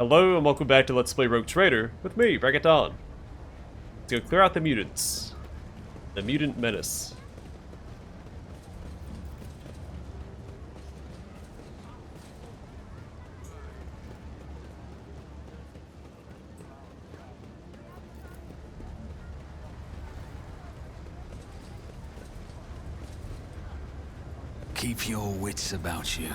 Hello and welcome back to Let's Play Rogue Trader with me, Ragaton. Let's go clear out the mutants. The mutant menace. Keep your wits about you.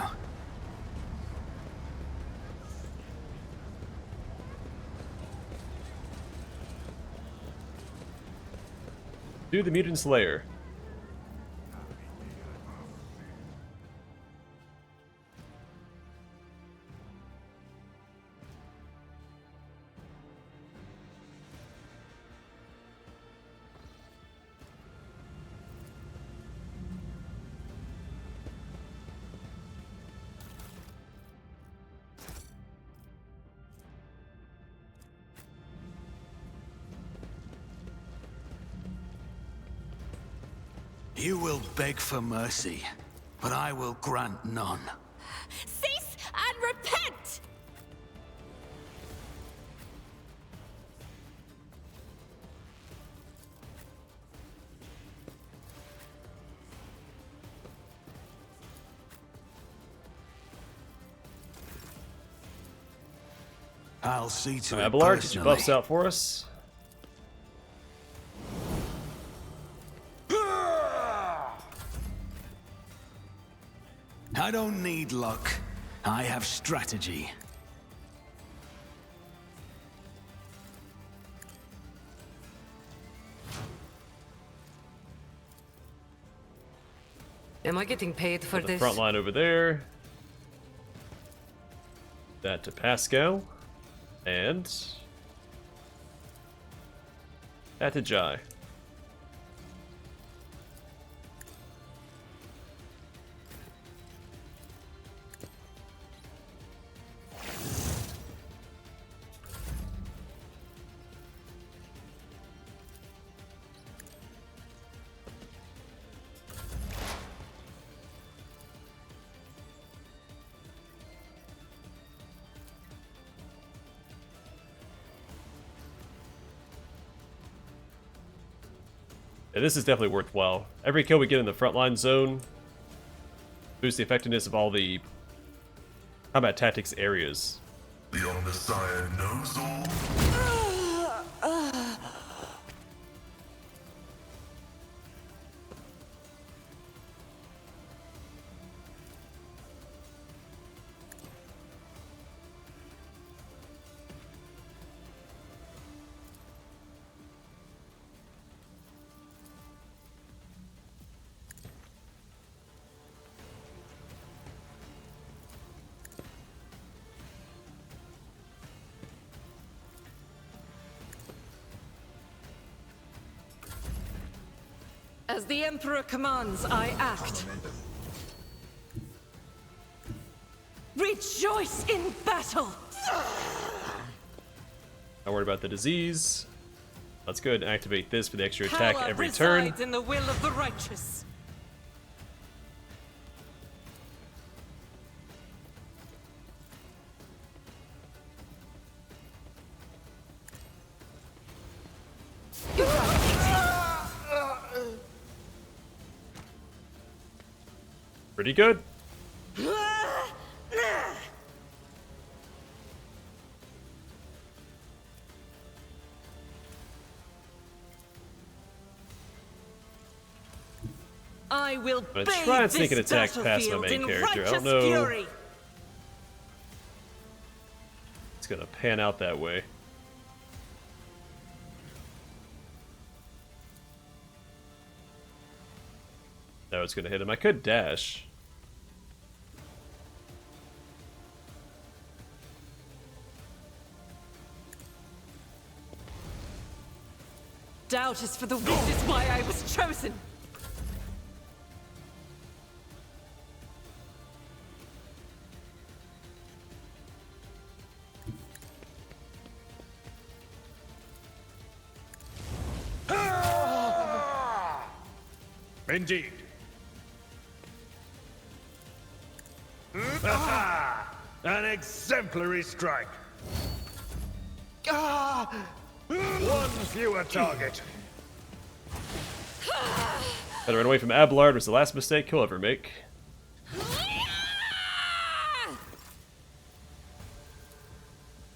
To the mutant's lair. You will beg for mercy, but I will grant none. Cease and repent! I'll see to it Abelard, get your personally. buffs out for us. I don't need luck. I have strategy. Am I getting paid for The this? front line over there. That to Pascal. And that to Jai. Yeah, this is definitely worthwhile. Every kill we get in the frontline zone boosts the effectiveness of all the combat tactics areas. The Omnissiah knows all. As the Emperor commands, I act. Rejoice in battle! Not worried about the disease. Let's go ahead and activate this for the extra attack Power every turn. resides in the will of the righteous. Pretty good. I will I'm gonna bathe try and sneak an this attack past my battlefield main in character. I don't righteous know. fury. It's gonna pan out that way. No, it's gonna hit him. I could dash. Doubt is for the weak is why I was chosen. Indeed. An exemplary strike. One fewer target. Gotta run away from Abelard was the last mistake he'll ever make.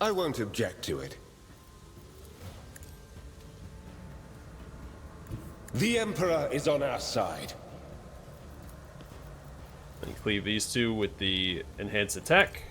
I won't object to it. The Emperor is on our side. And cleave these two with the enhanced attack.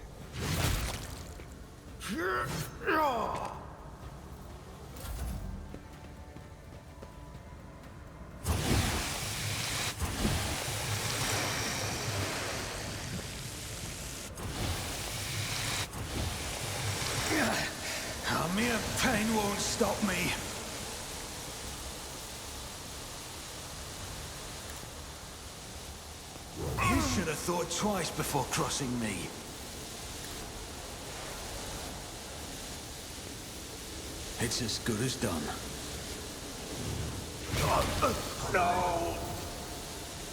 Mere pain won't stop me. You should have thought twice before crossing me. It's as good as done. No!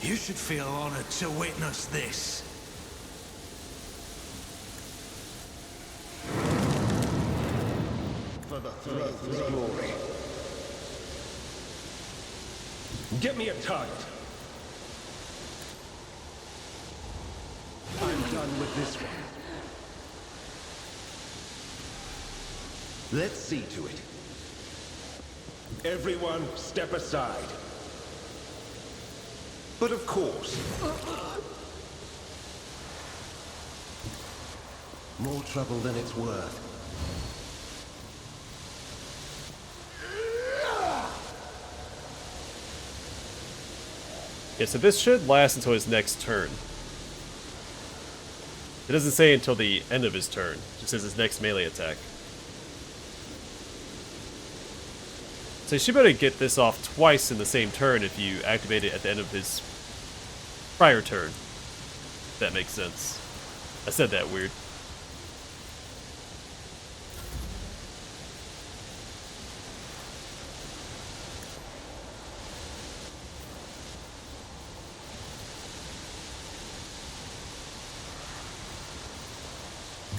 You should feel honored to witness this. For the throne's glory. Get me a target. I'm done with this one. Let's see to it. Everyone, step aside. But of course. More trouble than it's worth. Yeah, so this should last until his next turn. It doesn't say until the end of his turn. It just says his next melee attack. So you should be able to get this off twice in the same turn if you activate it at the end of his prior turn. If that makes sense. I said that weird.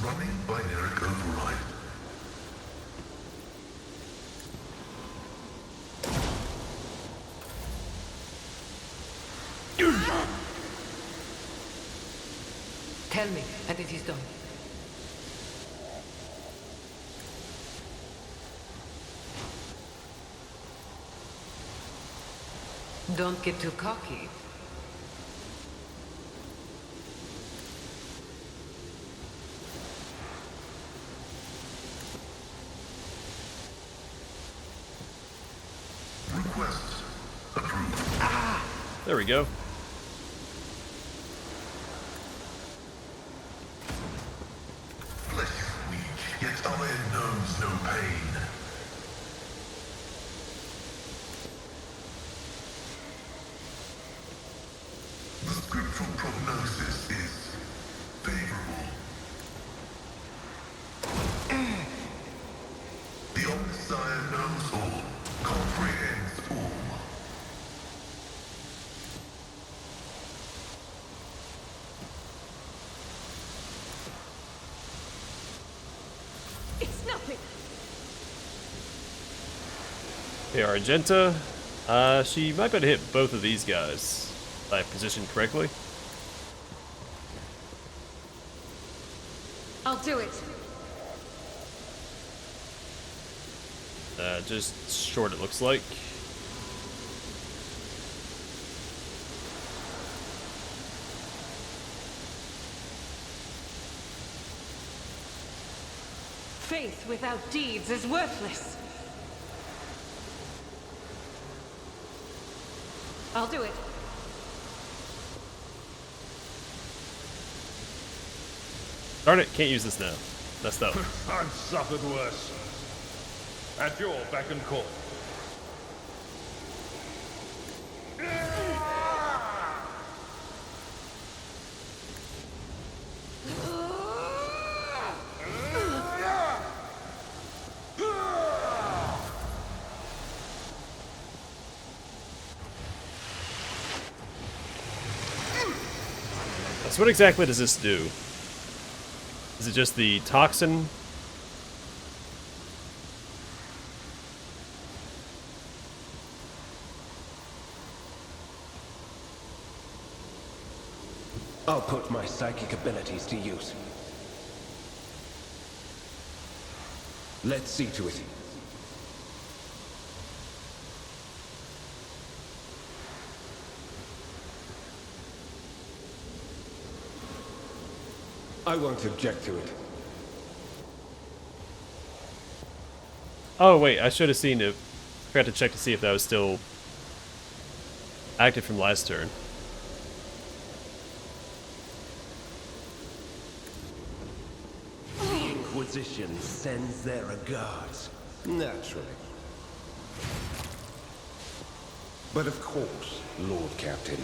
Running binary override. Tell me, and it is done. Don't get too cocky. Request approved. There we go. Flesh is weak, yet iron knows no pain. The scriptural prognosis is favorable. The Omniscient knows all, comprehends all. It's nothing. Okay, Argenta. She might be able to hit both of these guys if I positioned correctly. I'll do it. Just short, it looks like. Faith without deeds is worthless. I'll do it. Darn it, can't use this now. Messed up. I've suffered worse. At your beck and call. So what exactly does this do? Is it just the toxin I'll put my psychic abilities to use. Let's see to it. I won't object to it. Oh wait, I should have seen it. Forgot to check to see if that was still active from last turn. The Inquisition sends their regards. Naturally. But of course, Lord Captain.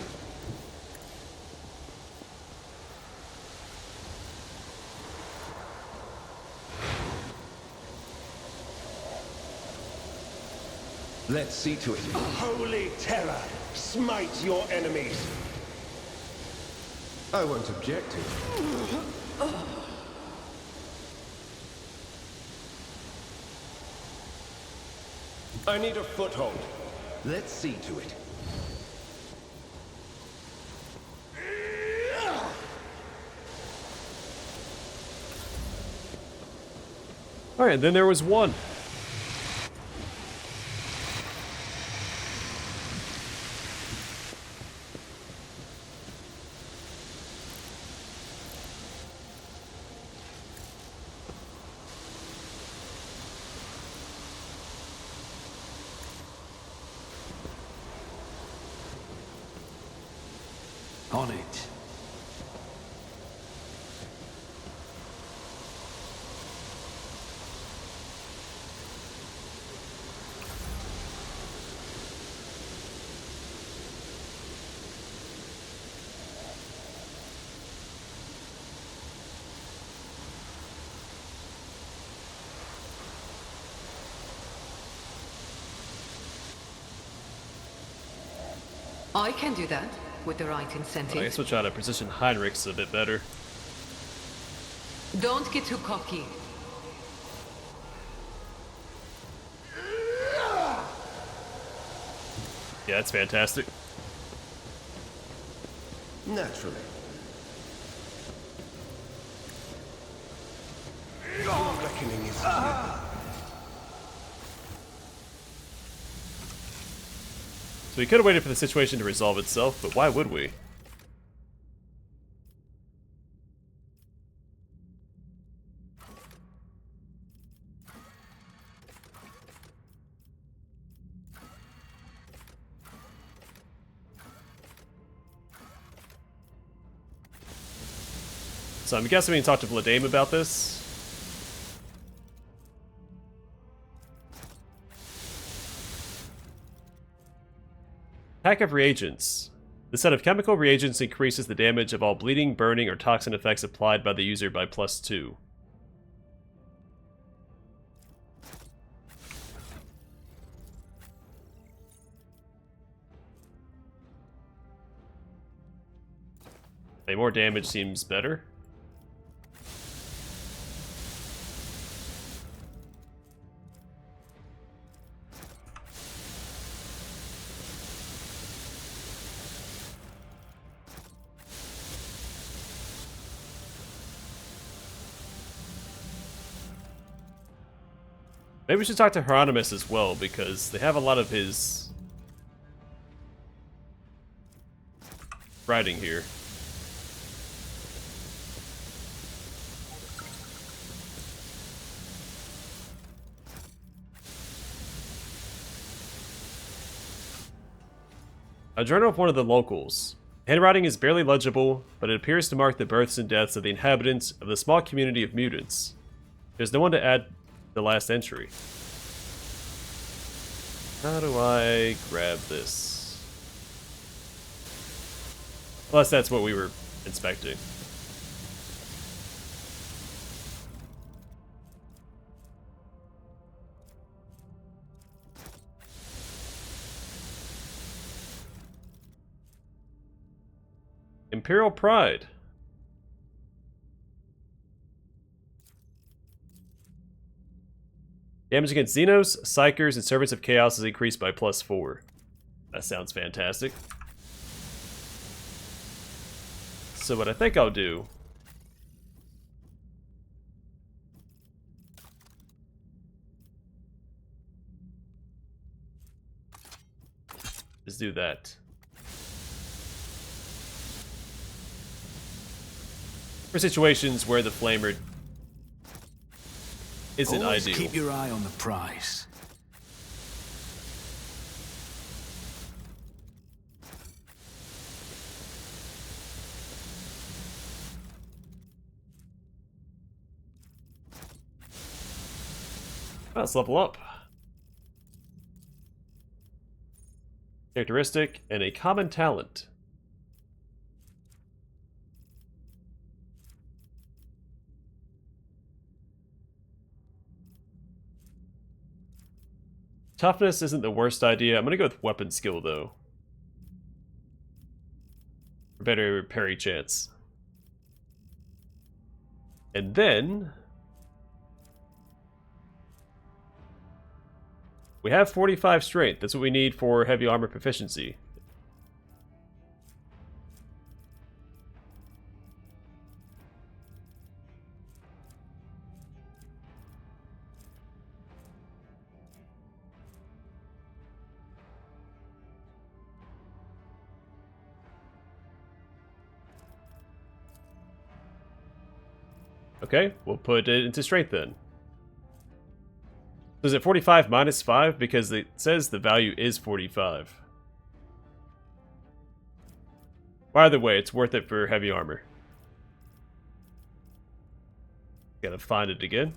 Let's see to it. Holy terror! Smite your enemies! I won't object to it. I need a foothold. Let's see to it. Alright, then there was one. On it. I can do that with the right I incentive. guess we'll try to position Heinrich's a bit better. Don't get too cocky. Yeah, that's fantastic. Naturally. Your reckoning is here. So we could have waited for the situation to resolve itself, but why would we? So I'm guessing we can talk to Vladame about this. Pack of reagents. The set of chemical reagents increases the damage of all bleeding, burning, or toxin effects applied by the user by +2. Okay, more damage seems better. Maybe we should talk to Hieronymus as well, because they have a lot of his writing here. A journal of one of the locals. Handwriting is barely legible, but it appears to mark the births and deaths of the inhabitants of the small community of mutants. There's no one to add the last entry. How do I grab this? Unless that's what we were inspecting. Imperial Pride. Damage against Xenos, Psychers, and Servants of Chaos is increased by +4. That sounds fantastic. So what I think I'll do is do that. For situations where the flamer isn't Always ideal. keep your eye on the prize. Let's level up. Characteristic and a common talent. Toughness isn't the worst idea. I'm gonna go with weapon skill though. For better parry chance. And then we have 45 strength. That's what we need for heavy armor proficiency. Okay, we'll put it into strength then. So is it 45 minus 5? Because it says the value is 45. Either way, it's worth it for heavy armor. Gotta find it again.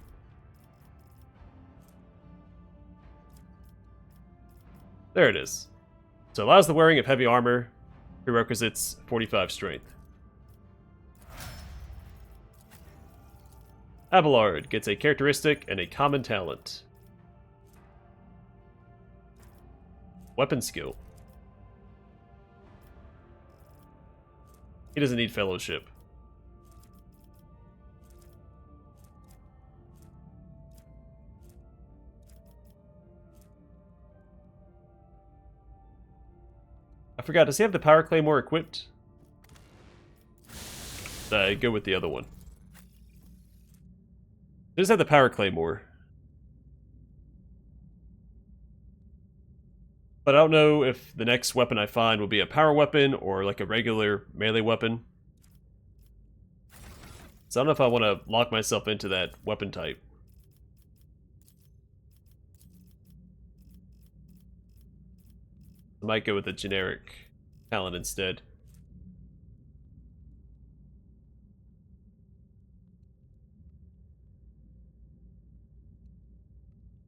There it is. So it allows the wearing of heavy armor. Prerequisites 45 strength. Abelard gets a characteristic and a common talent. Weapon skill. He doesn't need fellowship. I forgot, does he have the power claymore equipped? Go with the other one. He does have the power claymore. But I don't know if the next weapon I find will be a power weapon or like a regular melee weapon. So I don't know if I want to lock myself into that weapon type. I might go with a generic talent instead.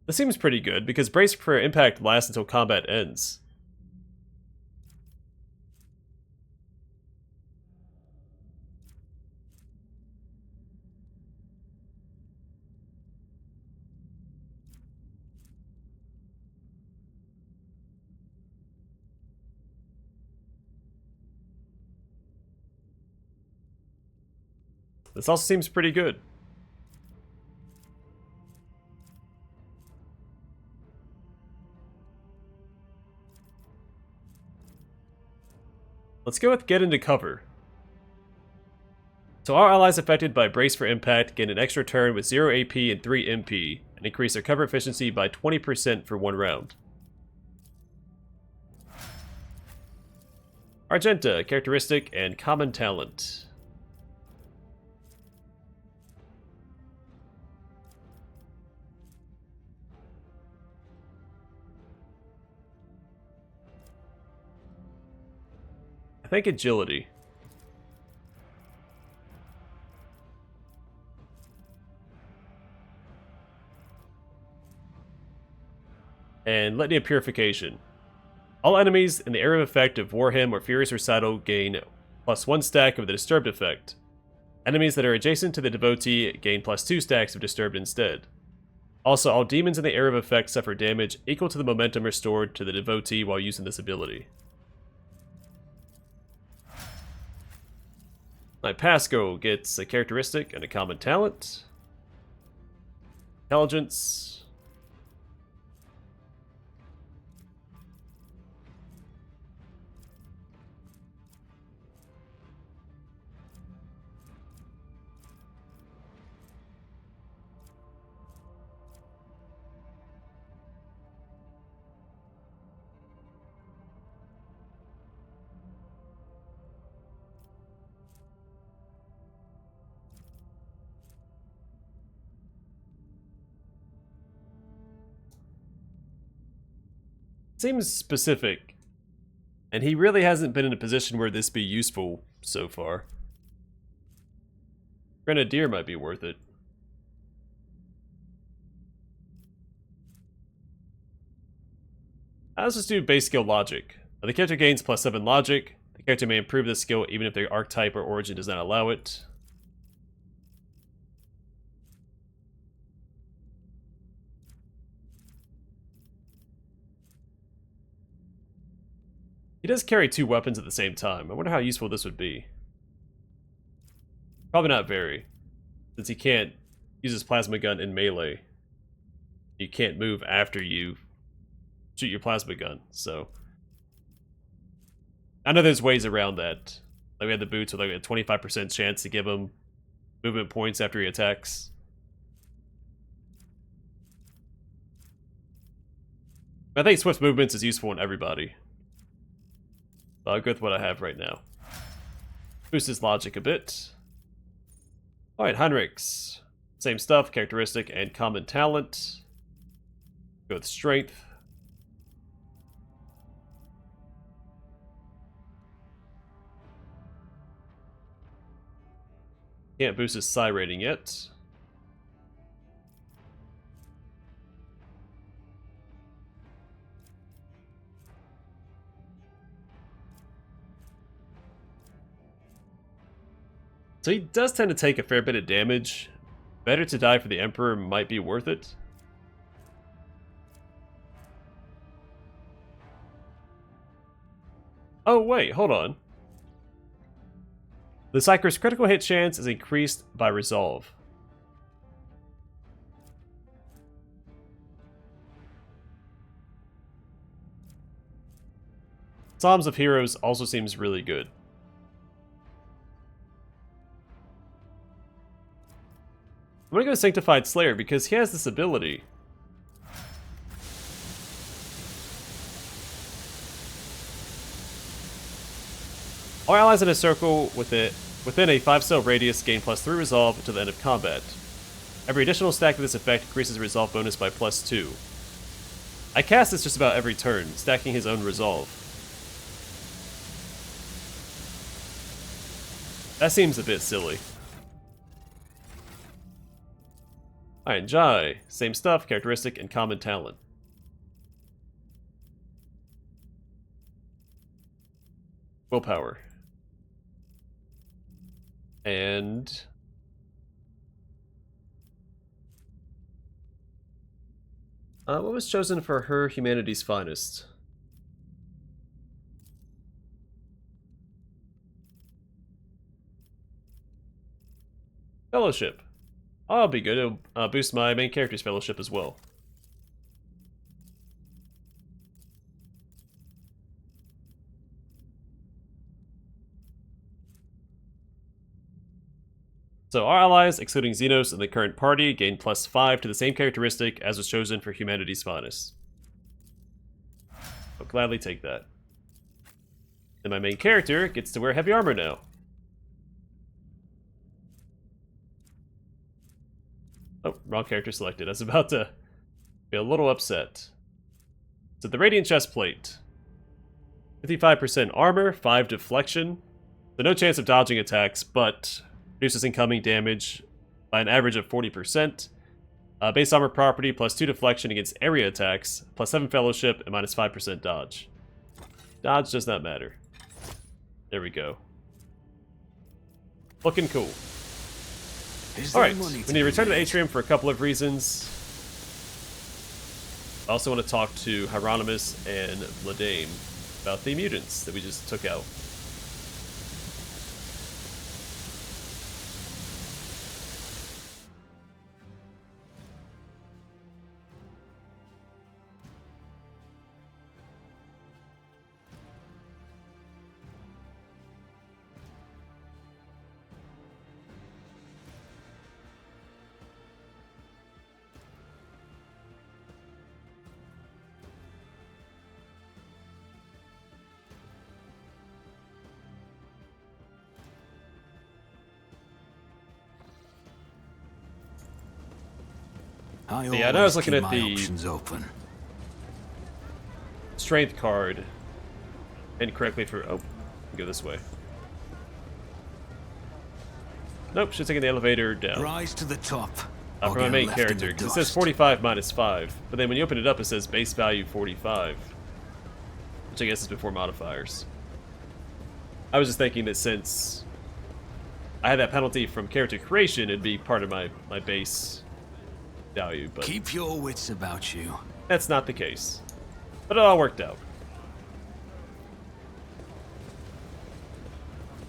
This seems pretty good, because Brace for Impact lasts until combat ends. This also seems pretty good. Let's go with Get Into Cover. So our allies affected by Brace for Impact gain an extra turn with 0 AP and 3 MP, and increase their cover efficiency by 20% for 1 round. Argenta, characteristic and common talent. I think agility. And Litany of Purification. All enemies in the area of effect of Warhammer or Furious Recital gain +1 stack of the Disturbed effect. Enemies that are adjacent to the devotee gain +2 stacks of Disturbed instead. Also, all demons in the area of effect suffer damage equal to the momentum restored to the devotee while using this ability. My Pasco gets a characteristic and a common talent. Intelligence. Seems specific. And he really hasn't been in a position where this be useful so far. Grenadier might be worth it. Let's just do base skill logic. The character gains +7 logic. The character may improve this skill even if their archetype or origin does not allow it. He does carry 2 weapons at the same time. I wonder how useful this would be. Probably not very, since he can't use his plasma gun in melee. You can't move after you shoot your plasma gun, so... I know there's ways around that. Like we had the boots with like a 25% chance to give him movement points after he attacks. I think swift movements is useful in everybody. I'll go with what I have right now. Boost his logic a bit. Alright, Heinrichs. Same stuff, characteristic and common talent. Go with strength. Can't boost his psi rating yet. So he does tend to take a fair bit of damage. Better to die for the Emperor might be worth it. Oh wait, hold on. The Psyker's critical hit chance is increased by resolve. Psalms of Heroes also seems really good. I'm gonna go Sanctified Slayer because he has this ability. All allies in a circle within a 5-cell radius gain +3 resolve until the end of combat. Every additional stack of this effect increases the resolve bonus by +2. I cast this just about every turn, stacking his own resolve. That seems a bit silly. Alright, Jai. Same stuff, characteristic, and common talent. Willpower. And... what was chosen for her Humanity's Finest? Fellowship. Oh, that'll be good. It'll boost my main character's fellowship as well. So our allies, excluding Xenos and the current party, gain +5 to the same characteristic as was chosen for Humanity's Finest. I'll gladly take that. And my main character gets to wear heavy armor now. Oh, wrong character selected. I was about to be a little upset. So the Radiant Chestplate. 55% armor, 5 deflection. So no chance of dodging attacks, but reduces incoming damage by an average of 40%. Base armor property, +2 deflection against area attacks, +7 fellowship, and -5% dodge. Dodge does not matter. There we go. Looking cool. Alright, we need to return to the atrium for a couple of reasons. I also want to talk to Hieronymus and Vladame about the mutants that we just took out. Yeah, I know I was looking at the strength card incorrectly for... Oh, go this way. Nope, should have taken the elevator down. Rise to the top. For my main character, because it says 45 minus 5. But then when you open it up, it says base value 45. Which I guess is before modifiers. I was just thinking that since I had that penalty from character creation, it'd be part of my base value, but Keep your wits about you. that's not the case. But it all worked out.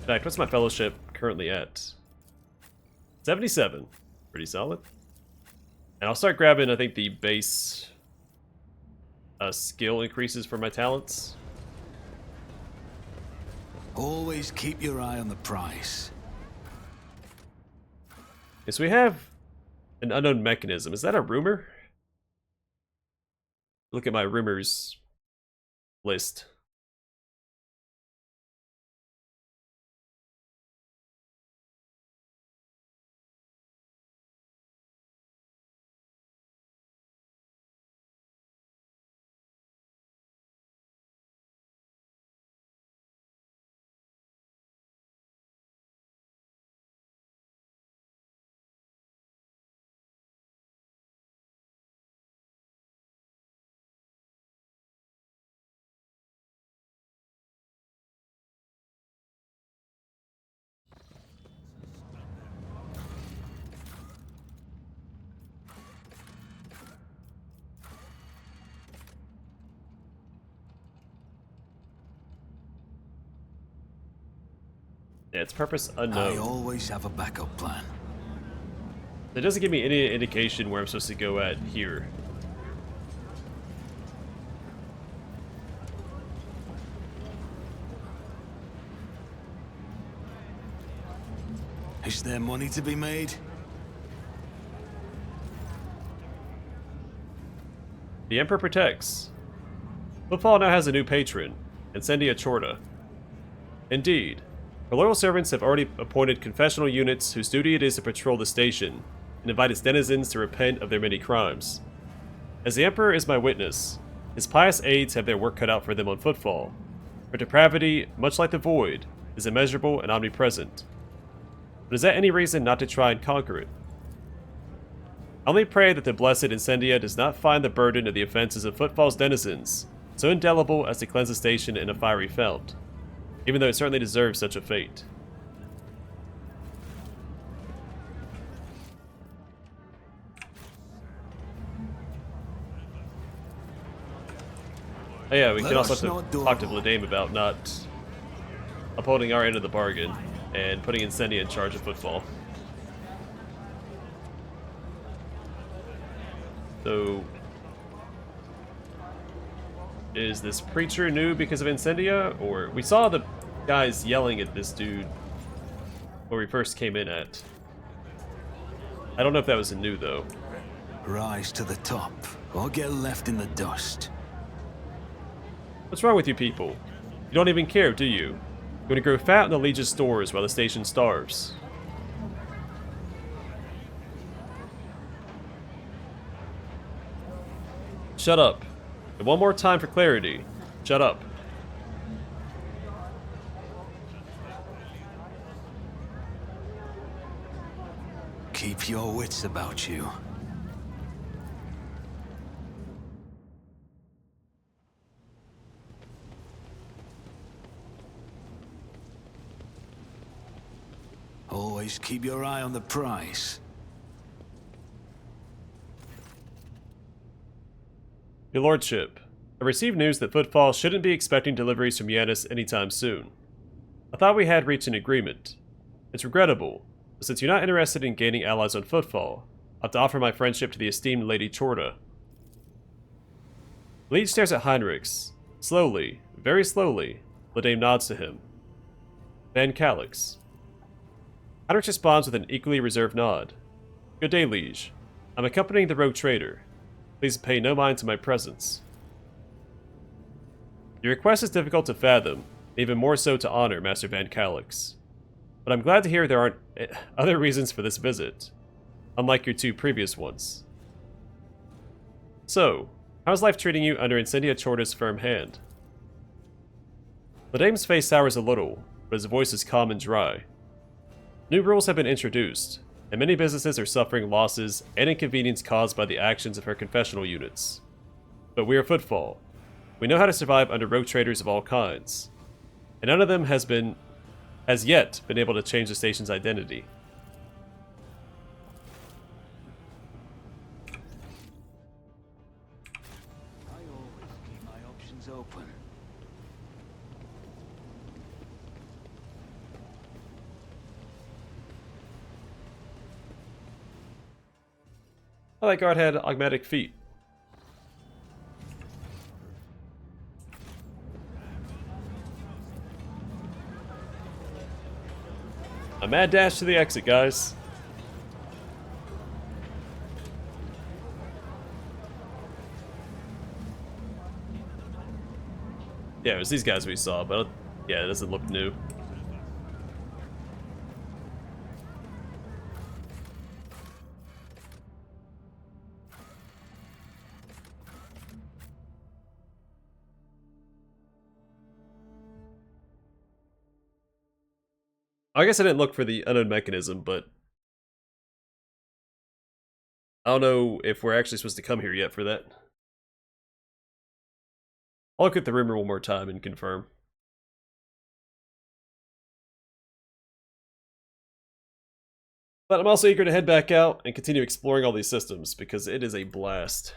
In fact, what's my fellowship currently at? 77. Pretty solid. And I'll start grabbing, I think, the base skill increases for my talents. Always keep your eye on the prize. Okay, so we have an unknown mechanism. Is that a rumor? Look at my rumors list. Yeah, its purpose unknown. I always have a backup plan. It doesn't give me any indication where I'm supposed to go at here. Is there money to be made? The Emperor protects. Footfall now has a new patron, Incendia Chorta. Indeed, her loyal servants have already appointed confessional units whose duty it is to patrol the station and invite its denizens to repent of their many crimes. As the Emperor is my witness, his pious aides have their work cut out for them on Footfall. For depravity, much like the Void, is immeasurable and omnipresent. But is that any reason not to try and conquer it? I only pray that the blessed Incendia does not find the burden of the offenses of Footfall's denizens so indelible as to cleanse the station in a fiery fount, even though it certainly deserves such a fate. Oh yeah, we can also talk to Vladame about not upholding our end of the bargain and putting Incendia in charge of Footfall. So, is this preacher new because of Incendia? Or we saw the guys yelling at this dude where we first came in at. I don't know if that was new though. Rise to the top, or get left in the dust. What's wrong with you people? You don't even care, do you? You're gonna grow fat in the Legion's stores while the station starves. Shut up. And one more time for clarity. Shut up. Keep your wits about you. Always keep your eye on the prize. Your Lordship, I received news that Footfall shouldn't be expecting deliveries from Yanis anytime soon. I thought we had reached an agreement. It's regrettable, but since you're not interested in gaining allies on Footfall, I'll have to offer my friendship to the esteemed Lady Chorta. Leech stares at Heinrichs. Slowly, very slowly, Vladame nods to him. Van Calix. Heinrich responds with an equally reserved nod. Good day, Liege. I'm accompanying the rogue trader. Please pay no mind to my presence. Your request is difficult to fathom, even more so to honor, Master Van Calix. But I'm glad to hear there aren't other reasons for this visit, unlike your two previous ones. So, How's life treating you under Incendia Chorda's firm hand? Ladame's face sours a little, but his voice is calm and dry. New rules have been introduced, and many businesses are suffering losses and inconvenience caused by the actions of her confessional units. But we are Footfall. We know how to survive under rogue traders of all kinds, and none of them has yet been able to change the station's identity. I always keep my options open. I like guard had augmatic feet. A mad dash to the exit, guys. Yeah, it was these guys we saw, but yeah, it doesn't look new. I guess I didn't look for the unknown mechanism, but I don't know if we're actually supposed to come here yet for that. I'll look at the rumor one more time and confirm. But I'm also eager to head back out and continue exploring all these systems, because it is a blast.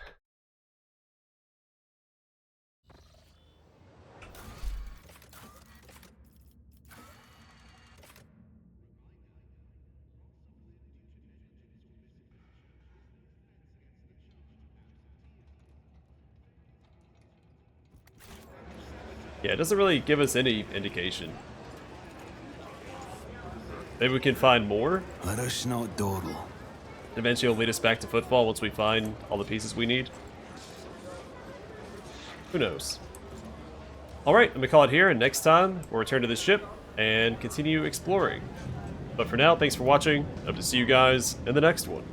Yeah, it doesn't really give us any indication. Maybe we can find more? Let us not dawdle. Eventually it'll lead us back to Footfall once we find all the pieces we need. Who knows? Alright, I'm gonna call it here, and next time we'll return to this ship and continue exploring. But for now, thanks for watching. Hope to see you guys in the next one.